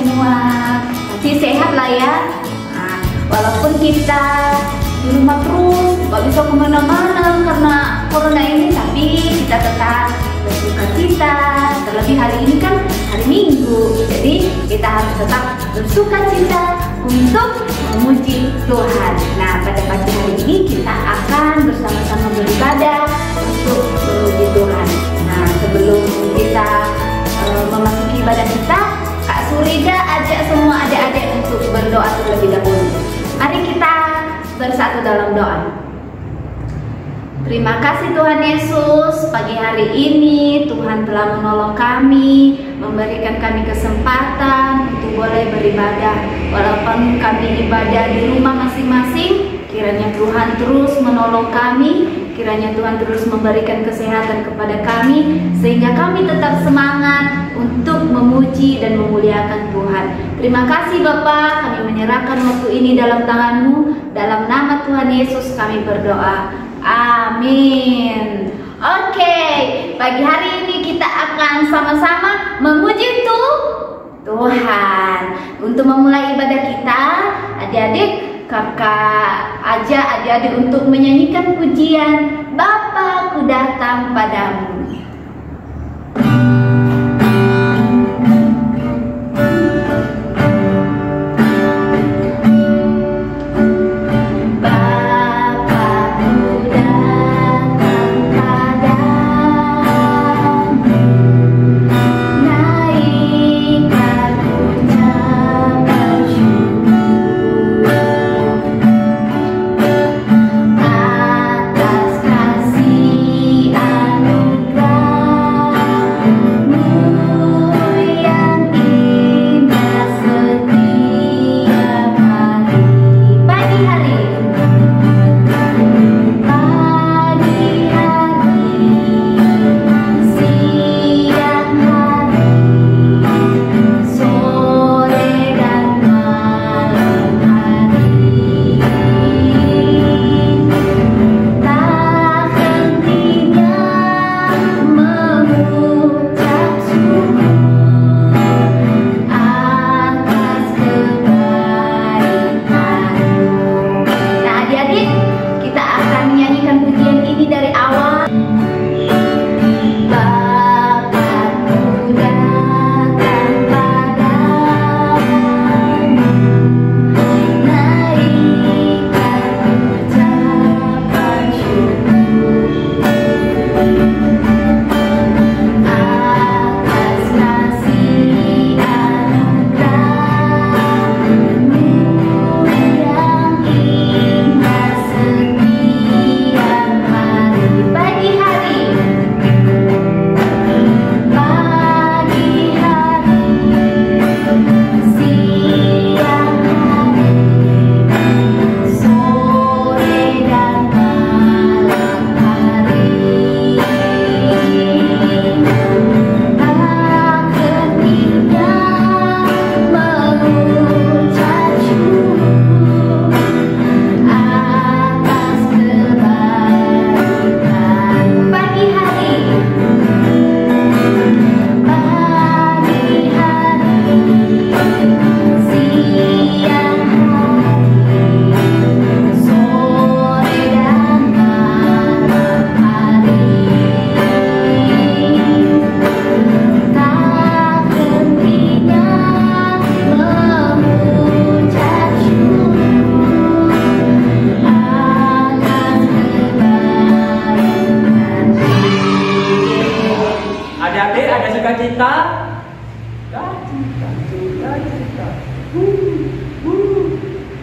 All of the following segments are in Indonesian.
semua pasti sehat lah ya. Nah, walaupun kita di rumah terus, nggak bisa kemana-mana karena corona ini, tapi kita tetap bersuka cita. Terlebih hari ini kan hari Minggu, jadi kita harus tetap bersuka cita untuk memuji Tuhan. Nah, pada pagi hari ini kita akan bersama-sama beribadah untuk memuji Tuhan. Nah, sebelum kita memasuki ibadah kita, Kak Surida ajak semua adik-adik untuk berdoa terlebih dahulu. Mari kita bersatu dalam doa. Terima kasih Tuhan Yesus, pagi hari ini Tuhan telah menolong kami, memberikan kami kesempatan untuk boleh beribadah. Walaupun kami ibadah di rumah masing-masing, kiranya Tuhan terus menolong kami, kiranya Tuhan terus memberikan kesehatan kepada kami, sehingga kami tetap semangat untuk memuji dan memuliakan Tuhan. Terima kasih Bapa, kami menyerahkan waktu ini dalam tangan-Mu. Dalam nama Tuhan Yesus kami berdoa. Amin. Oke, pagi hari ini kita akan sama-sama memuji Tuhan. Untuk memulai ibadah kita, adik-adik, kakak ajak adik-adik untuk menyanyikan pujian Bapa ku datang padamu.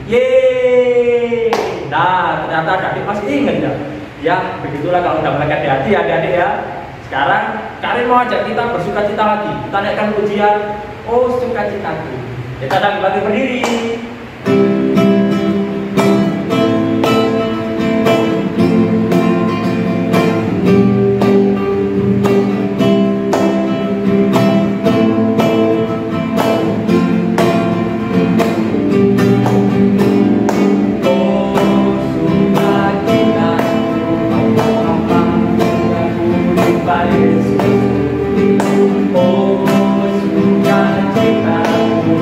Yeay. Nah, ternyata adik masih ingat ya. Ya, begitulah kalau udah melekat di hati adik-adik ya. Sekarang Karin mau ajak kita bersuka cita lagi. Kita naikkan pujian, oh sukacitaku. Kita datang lagi berdiri. Oh, sukacitaku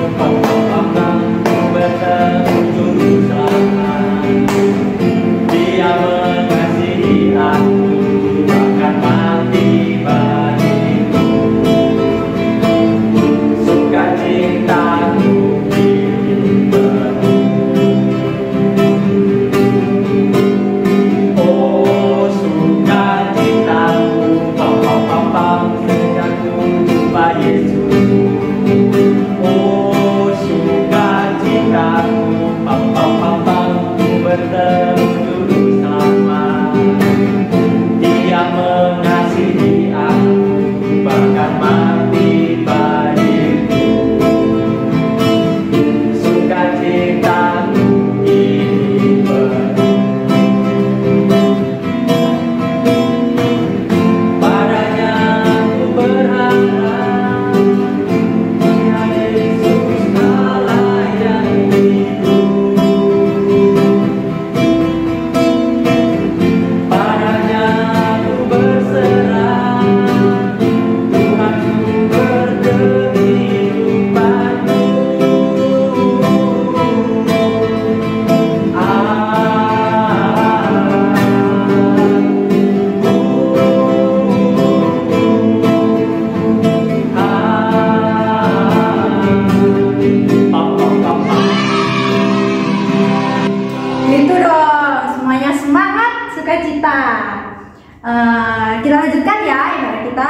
Kita lanjutkan ya ibarat kita.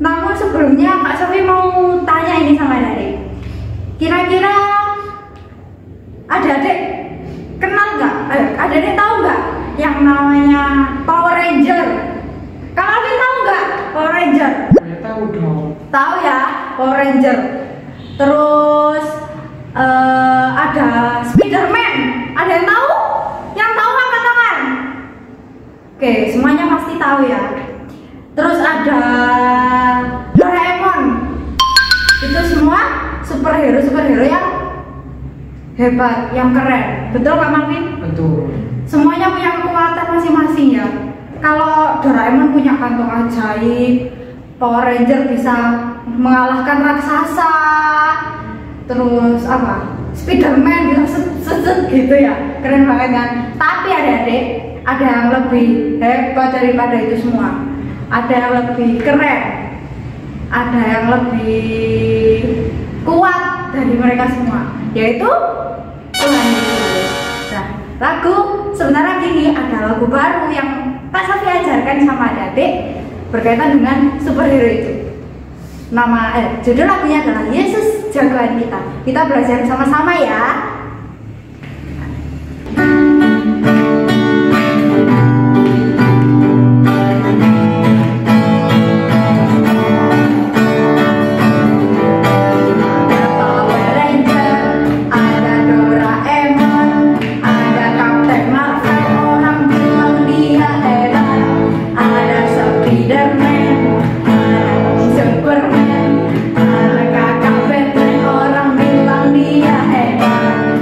Namun sebelumnya Kak Sofi mau tanya ini sama adik. Kira-kira adik-adik kenal nggak? Adik-adik tahu nggak yang namanya Power Ranger? Kak Alvin tahu nggak Power Ranger? Ya tahu dong. Tahu ya Power Ranger. Terus ada Spiderman. Ada yang tahu? Yang tahu angkat tangan. Oke, semuanya pasti tahu ya. Terus ada Doraemon. Itu semua superhero yang hebat, yang keren. Betul Kak Marvin? Betul. Semuanya punya kekuatan masing-masing ya. Kalau Doraemon punya kantong ajaib, Power Ranger bisa mengalahkan raksasa. Terus apa? Spiderman bisa set gitu ya. Keren banget kan? Tapi adik-adik, ada yang lebih hebat daripada itu semua. Ada yang lebih keren. Ada yang lebih kuat dari mereka semua, yaitu Tuhan Yesus. Nah, lagu sebentar lagi ini ada lagu baru yang Kak Sofi ajarkan sama adik berkaitan dengan superhero itu. Judul lagunya adalah Yesus Jagoan Kita. Kita belajar sama-sama ya. Superman, ada kakak Batman, orang bilang dia hebat.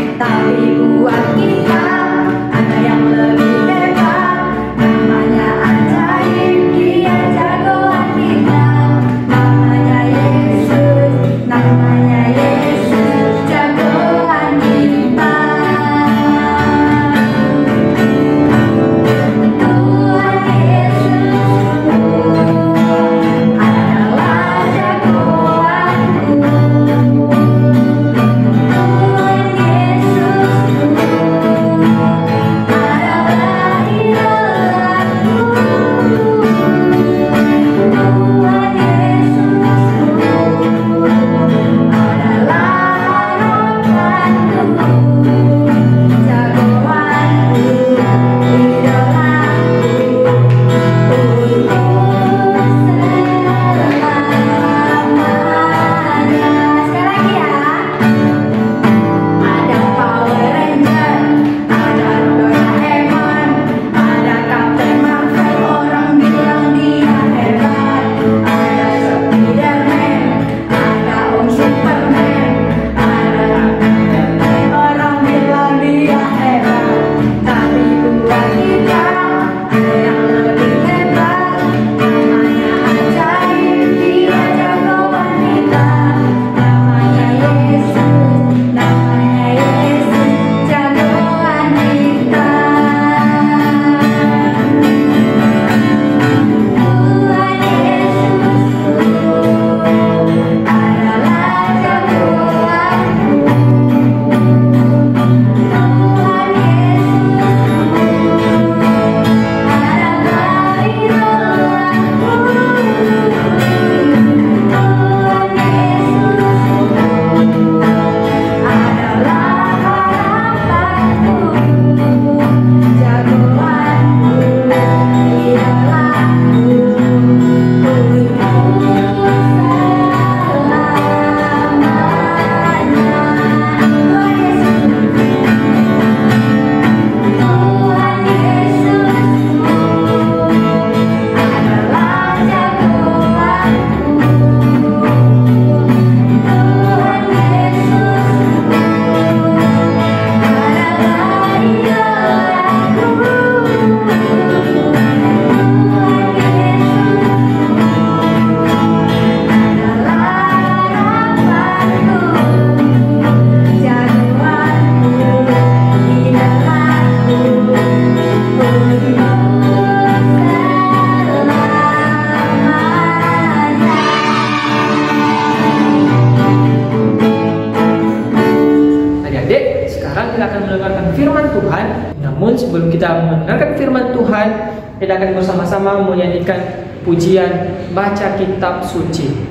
kita akan bersama-sama menyanyikan pujian baca kitab suci.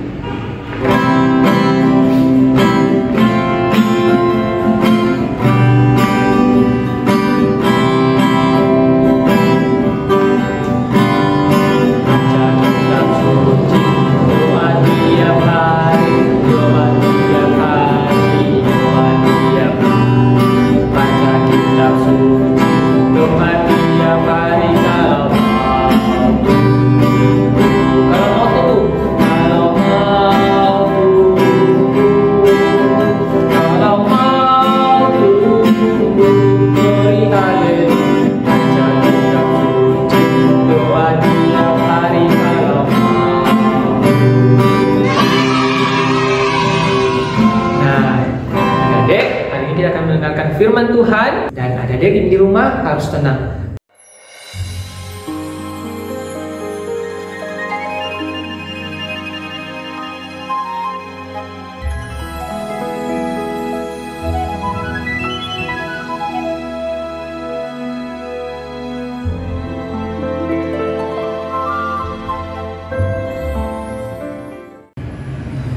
Firman Tuhan, dan adik-adik di rumah harus tenang.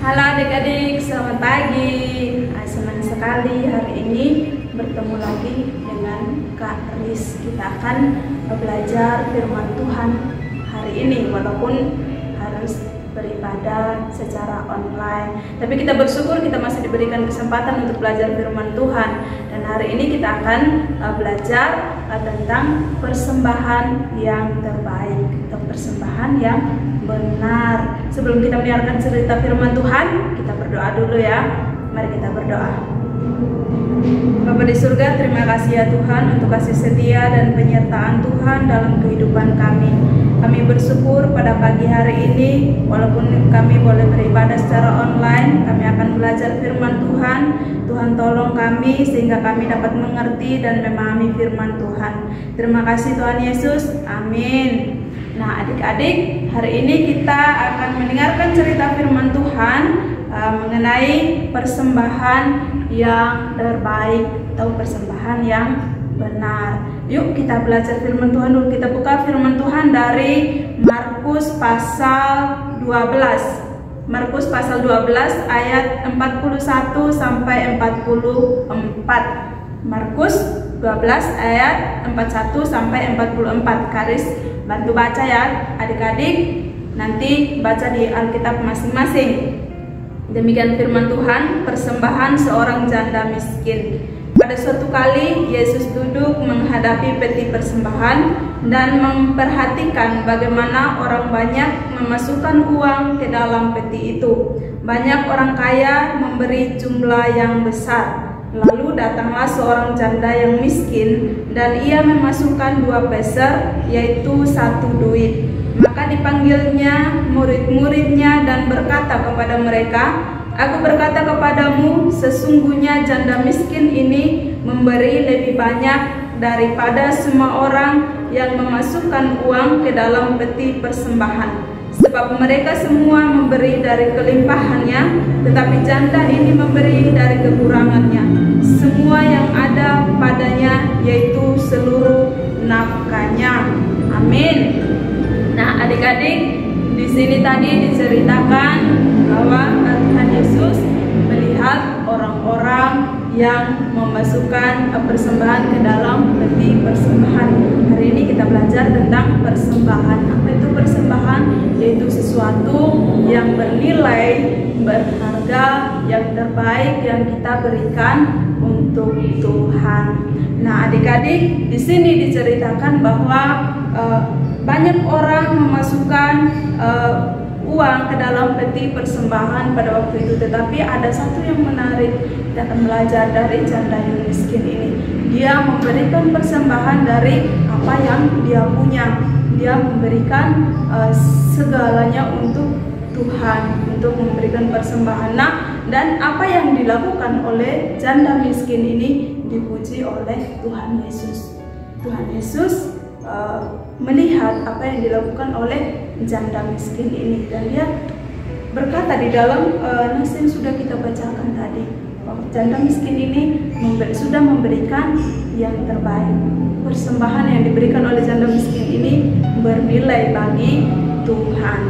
Halo adik-adik, selamat pagi. Senang sekali hari ini bertemu lagi dengan Kak Riz. Kita akan belajar firman Tuhan hari ini, walaupun harus beribadah secara online. Tapi kita bersyukur kita masih diberikan kesempatan untuk belajar firman Tuhan. Dan hari ini kita akan belajar tentang persembahan yang terbaik atau persembahan yang benar. Sebelum kita mendengarkan cerita firman Tuhan, kita berdoa dulu ya. Mari kita berdoa. Bapa di surga, terima kasih ya Tuhan untuk kasih setia dan penyertaan Tuhan dalam kehidupan kami. Kami bersyukur pada pagi hari ini, walaupun kami boleh beribadah secara online, kami akan belajar firman Tuhan. Tuhan tolong kami sehingga kami dapat mengerti dan memahami firman Tuhan. Terima kasih Tuhan Yesus, amin. Nah adik-adik, hari ini kita akan mendengarkan cerita firman Tuhan mengenai persembahan yang terbaik atau persembahan yang benar. Yuk kita belajar firman Tuhan dulu. Kita buka firman Tuhan dari Markus pasal 12. Markus pasal 12 ayat 41 sampai 44. Markus 12 ayat 41 sampai 44. Karis bantu baca ya adik-adik. Nanti baca di Alkitab masing-masing. Demikian firman Tuhan, persembahan seorang janda miskin. Pada suatu kali Yesus duduk menghadapi peti persembahan dan memperhatikan bagaimana orang banyak memasukkan uang ke dalam peti itu. Banyak orang kaya memberi jumlah yang besar. Lalu datanglah seorang janda yang miskin dan ia memasukkan 2 peser, yaitu 1 duit. Maka dipanggilnya murid-muridnya dan berkata kepada mereka, "Aku berkata kepadamu, sesungguhnya janda miskin ini memberi lebih banyak daripada semua orang yang memasukkan uang ke dalam peti persembahan. Sebab mereka semua memberi dari kelimpahannya, tetapi janda ini memberi dari kekurangannya, semua yang ada padanya, yaitu seluruh nafkahnya." Amin. Nah, adik-adik, di sini tadi diceritakan bahwa Tuhan Yesus melihat orang-orang yang memasukkan persembahan ke dalam peti persembahan. Hari ini kita belajar tentang persembahan. Apa itu persembahan? Yaitu sesuatu yang bernilai, berharga, yang terbaik yang kita berikan untuk Tuhan. Nah, adik-adik, di sini diceritakan bahwa banyak orang memasukkan uang ke dalam peti persembahan pada waktu itu, tetapi ada satu yang menarik. Kita akan belajar dari janda yang miskin ini. Dia memberikan persembahan dari apa yang dia punya. Dia memberikan segalanya untuk Tuhan, untuk memberikan persembahan. Nah, dan apa yang dilakukan oleh janda miskin ini dipuji oleh Tuhan Yesus. Tuhan Yesus melihat apa yang dilakukan oleh janda miskin ini, dan dia berkata di dalam nas yang sudah kita bacakan tadi, janda miskin ini sudah memberikan yang terbaik. Persembahan yang diberikan oleh janda miskin ini bernilai bagi Tuhan.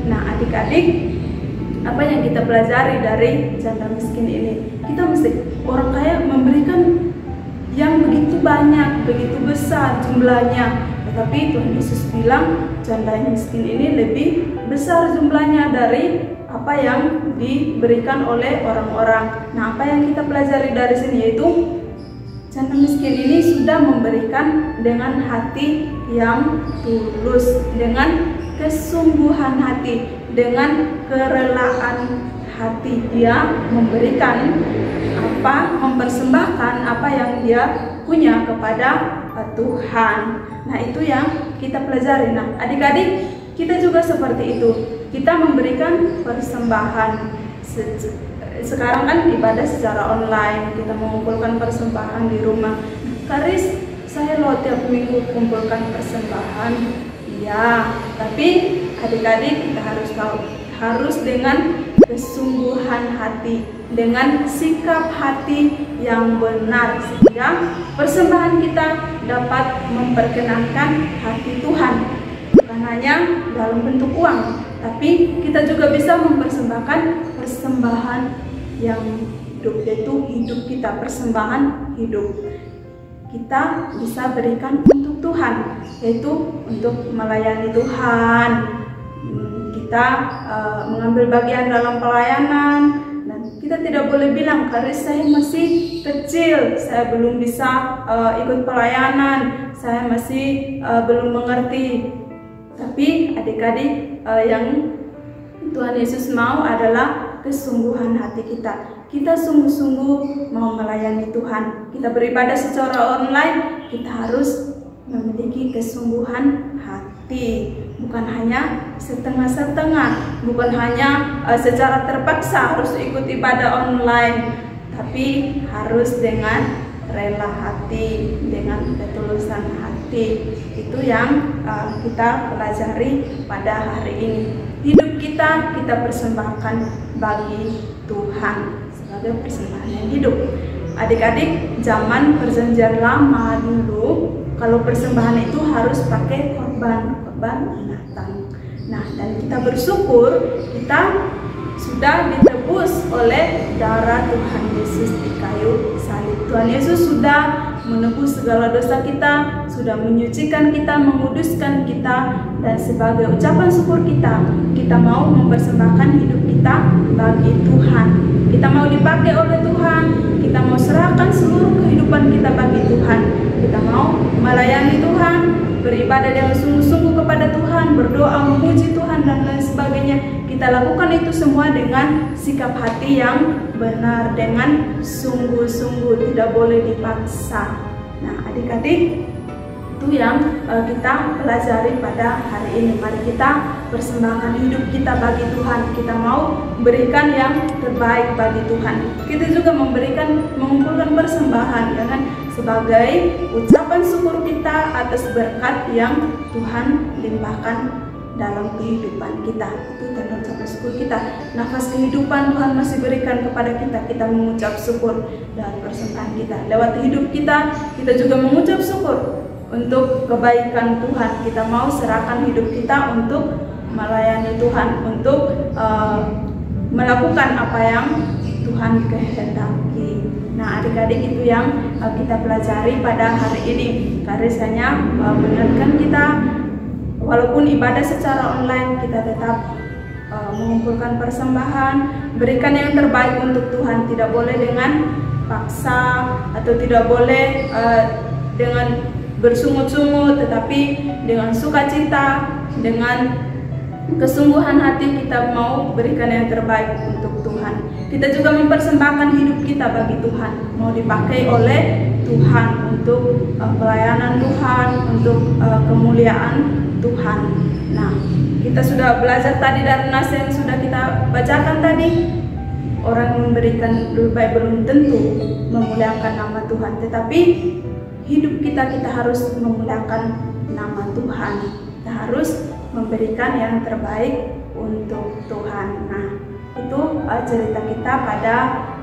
Nah, adik-adik, apa yang kita pelajari dari janda miskin ini? Kita mesti, orang kaya memberikan yang begitu banyak, begitu besar jumlahnya, tetapi Tuhan Yesus bilang janda miskin ini lebih besar jumlahnya dari apa yang diberikan oleh orang-orang. Nah, apa yang kita pelajari dari sini yaitu janda miskin ini sudah memberikan dengan hati yang tulus, dengan kesungguhan hati, dengan kerelaan hati. Dia memberikan mempersembahkan apa yang dia punya kepada Tuhan. Nah, itu yang kita pelajari. Nah, adik-adik, kita juga seperti itu. Kita memberikan persembahan. Sekarang kan ibadah secara online, kita mengumpulkan persembahan di rumah. Karis, saya loh tiap minggu kumpulkan persembahan. Iya, tapi adik-adik kita harus tahu, harus dengan kesungguhan hati, dengan sikap hati yang benar, sehingga persembahan kita dapat memperkenankan hati Tuhan. Bukan hanya dalam bentuk uang, tapi kita juga bisa mempersembahkan persembahan yang hidup, yaitu hidup kita, persembahan hidup. Kita bisa berikan untuk Tuhan, yaitu untuk melayani Tuhan. Kita mengambil bagian dalam pelayanan, dan kita tidak boleh bilang, Karis, saya masih kecil, saya belum bisa ikut pelayanan, saya masih belum mengerti. Tapi adik-adik, yang Tuhan Yesus mau adalah kesungguhan hati kita. Kita sungguh-sungguh mau melayani Tuhan. Kita beribadah secara online, kita harus memiliki kesungguhan hati. Bukan hanya setengah-setengah, bukan hanya secara terpaksa harus ikut ibadah online, tapi harus dengan rela hati, dengan ketulusan hati. Itu yang kita pelajari pada hari ini. Hidup kita persembahkan bagi Tuhan sebagai persembahan yang hidup. Adik-adik, zaman perjanjian lama dulu, kalau persembahan itu harus pakai korban binatang. Nah, dan kita bersyukur kita sudah ditebus oleh darah Tuhan Yesus di kayu salib. Tuhan Yesus sudah menebus segala dosa kita, sudah menyucikan kita, menguduskan kita, dan sebagai ucapan syukur kita mau mempersembahkan hidup kita bagi Tuhan. Kita mau dipakai oleh Tuhan, kita mau serahkan seluruh kehidupan kita bagi Tuhan. Kita mau melayani Tuhan, beribadah dengan sungguh-sungguh kepada Tuhan, berdoa, memuji Tuhan, dan lain sebagainya. Kita lakukan itu semua dengan sikap hati yang benar, dengan sungguh-sungguh, tidak boleh dipaksa. Nah, adik-adik, itu yang kita pelajari pada hari ini. Mari kita persembahkan hidup kita bagi Tuhan. Kita mau berikan yang terbaik bagi Tuhan. Kita juga mengumpulkan persembahan, ya kan, sebagai ucapan syukur kita atas berkat yang Tuhan limpahkan dalam kehidupan kita. Itu tanda ucapan syukur kita. Nafas kehidupan Tuhan masih berikan kepada kita. Kita mengucap syukur dan persembahan kita. Lewat hidup kita juga mengucap syukur untuk kebaikan Tuhan. Kita mau serahkan hidup kita untuk melayani Tuhan, untuk melakukan apa yang Tuhan kehendaki. Nah, adik-adik, itu yang kita pelajari pada hari ini. Karis hanya mengingatkan kita, walaupun ibadah secara online, kita tetap mengumpulkan persembahan, berikan yang terbaik untuk Tuhan. Tidak boleh dengan paksa, atau tidak boleh dengan bersungut-sungut, tetapi dengan sukacita, dengan kesungguhan hati kita mau berikan yang terbaik untuk Tuhan. Kita juga mempersembahkan hidup kita bagi Tuhan, mau dipakai oleh Tuhan untuk pelayanan Tuhan, untuk kemuliaan Tuhan. Nah, kita sudah belajar tadi dari nas yang sudah kita bacakan tadi. Orang memberikan lebih baik belum tentu memuliakan nama Tuhan, tetapi hidup kita harus memuliakan nama Tuhan. Kita harus memberikan yang terbaik untuk Tuhan. Nah, itu cerita kita pada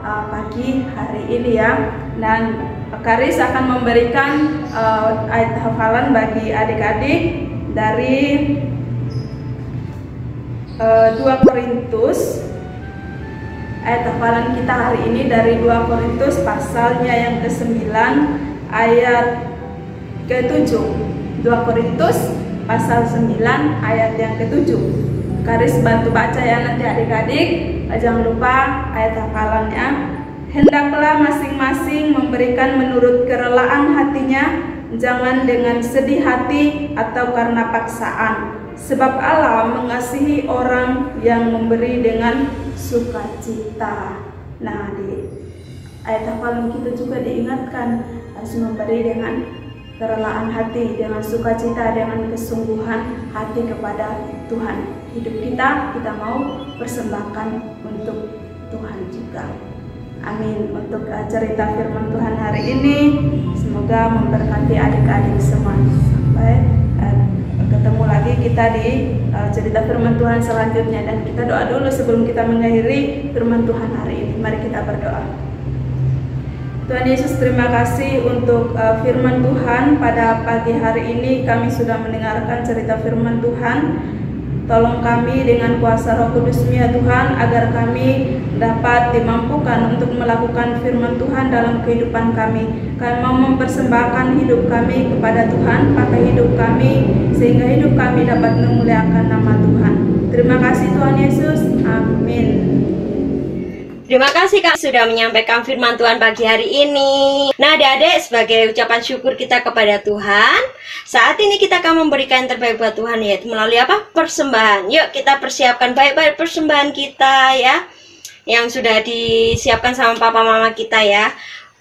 pagi hari ini ya. Dan Karis akan memberikan ayat hafalan bagi adik-adik dari 2 Korintus. Ayat hafalan kita hari ini dari 2 Korintus pasalnya yang ke-9 ayat ke-7. 2 Korintus pasal 9 ayat yang ke-7. Karis bantu baca ya nanti adik-adik. Jangan lupa ayat hafalannya. Hendaklah masing-masing memberikan menurut kerelaan hatinya, jangan dengan sedih hati atau karena paksaan. Sebab Allah mengasihi orang yang memberi dengan sukacita. Nah, di ayat hafalan kita juga diingatkan harus memberi dengan kerelaan hati, dengan sukacita, dengan kesungguhan hati kepada Tuhan. Hidup kita mau persembahkan untuk Tuhan juga. Amin. Untuk cerita firman Tuhan hari ini, semoga memberkati adik-adik semua. Sampai ketemu lagi kita di cerita firman Tuhan selanjutnya. Dan kita doa dulu sebelum kita mengakhiri firman Tuhan hari ini. Mari kita berdoa. Tuhan Yesus, terima kasih untuk firman Tuhan pada pagi hari ini. Kami sudah mendengarkan cerita firman Tuhan. Tolong kami dengan kuasa Roh Kudus-Mu ya Tuhan, agar kami dapat dimampukan untuk melakukan firman Tuhan dalam kehidupan kami. Kami mau mempersembahkan hidup kami kepada Tuhan, pakai hidup kami, sehingga hidup kami dapat memuliakan nama Tuhan. Terima kasih Tuhan Yesus, amin. Terima kasih Kak sudah menyampaikan firman Tuhan pagi hari ini. Nah adik-adik, sebagai ucapan syukur kita kepada Tuhan, saat ini kita akan memberikan yang terbaik buat Tuhan, yaitu melalui apa? Persembahan. Yuk kita persiapkan baik-baik persembahan kita ya, yang sudah disiapkan sama papa mama kita ya.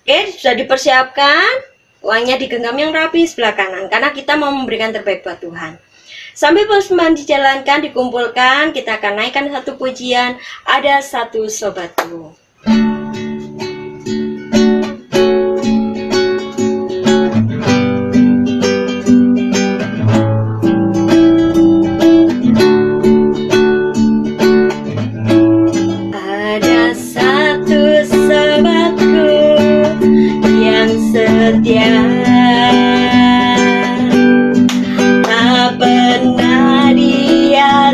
Oke, sudah dipersiapkan, uangnya digenggam yang rapi sebelah kanan, karena kita mau memberikan terbaik buat Tuhan. Sambil persembahan dijalankan, dikumpulkan, kita akan naikkan satu pujian, ada satu sobatku. Ada satu sobatku yang setia,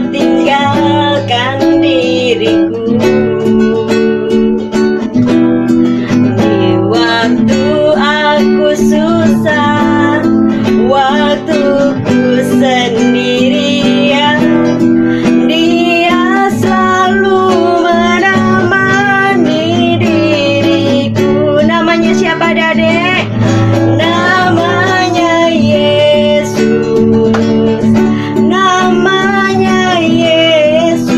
tinggalkan diriku di waktu aku susah, waktuku sendirian. Dia selalu menemani diriku. Namanya siapa Dadek? Namanya Yesus. Namanya Yesus,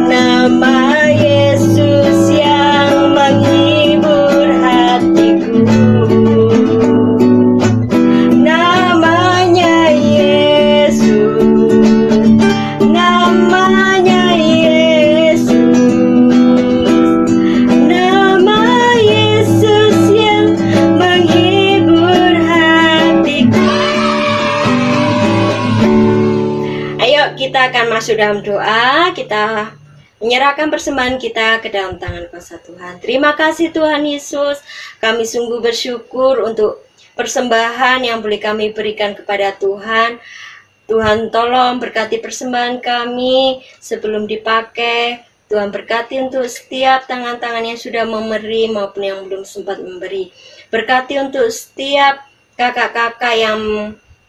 nama Yesus yang menghibur hatiku. Namanya Yesus, namanya Yesus, nama Yesus yang menghibur hatiku. Ayo kita akan masuk dalam doa. Kita menyerahkan persembahan kita ke dalam tangan kuasa Tuhan. Terima kasih Tuhan Yesus, kami sungguh bersyukur untuk persembahan yang boleh kami berikan kepada Tuhan. Tuhan tolong berkati persembahan kami sebelum dipakai. Tuhan berkati untuk setiap tangan-tangan yang sudah memberi maupun yang belum sempat memberi. Berkati untuk setiap kakak-kakak yang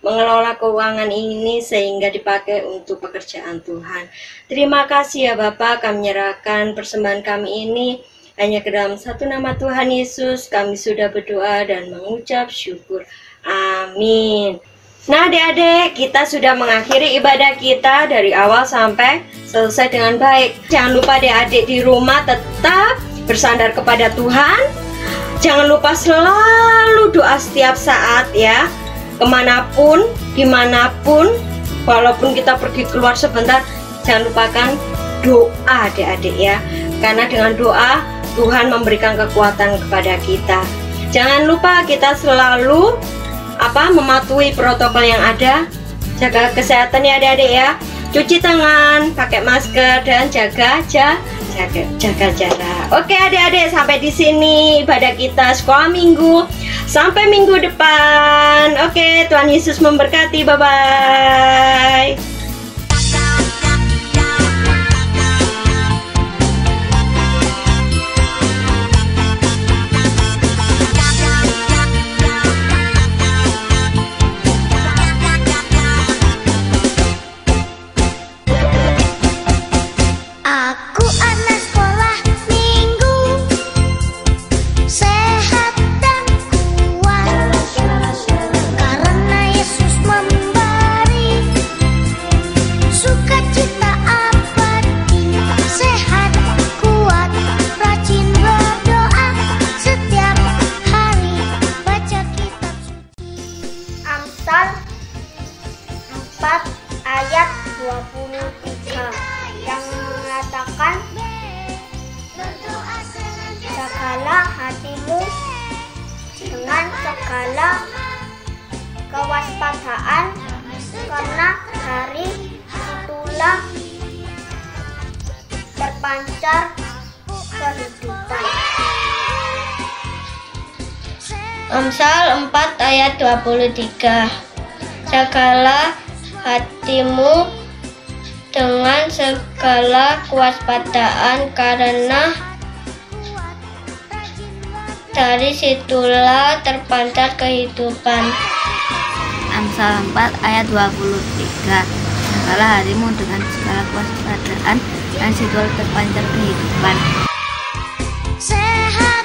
mengelola keuangan ini sehingga dipakai untuk pekerjaan Tuhan. Terima kasih ya Bapak, kami menyerahkan persembahan kami ini hanya ke dalam satu nama Tuhan Yesus. Kami sudah berdoa dan mengucap syukur. Amin. Nah adik-adik, kita sudah mengakhiri ibadah kita dari awal sampai selesai dengan baik. Jangan lupa adik-adik di rumah tetap bersandar kepada Tuhan. Jangan lupa selalu doa setiap saat ya. Kemanapun, dimanapun, walaupun kita pergi keluar sebentar, jangan lupakan doa adik-adik ya. Karena dengan doa, Tuhan memberikan kekuatan kepada kita. Jangan lupa kita selalu mematuhi protokol yang ada. Jaga kesehatan ya adik-adik ya. Cuci tangan, pakai masker, dan jaga jaga jarak. Oke adik-adik, sampai di sini ibadah kita sekolah minggu. Sampai minggu depan. Oke, Tuhan Yesus memberkati. Bye-bye. Aku anak sekolah minggu, sehat dan kuat, karena Yesus memberi sukacita abadi. Sehat, kuat, rajin berdoa, setiap hari baca kitab suci. Amsal 4 ayat 23 yang mengatakan, jagalah hatimu dengan segala kewaspadaan, karena dari itulah terpancar kehidupan. Amsal 4 ayat 23. Jagalah hatimu dengan segala kewaspadaan, karena dari situlah terpancar kehidupan. Amsal 4 ayat 23. Jagalah hatimu dengan segala kewaspadaan, dan situlah terpancar kehidupan. Sehat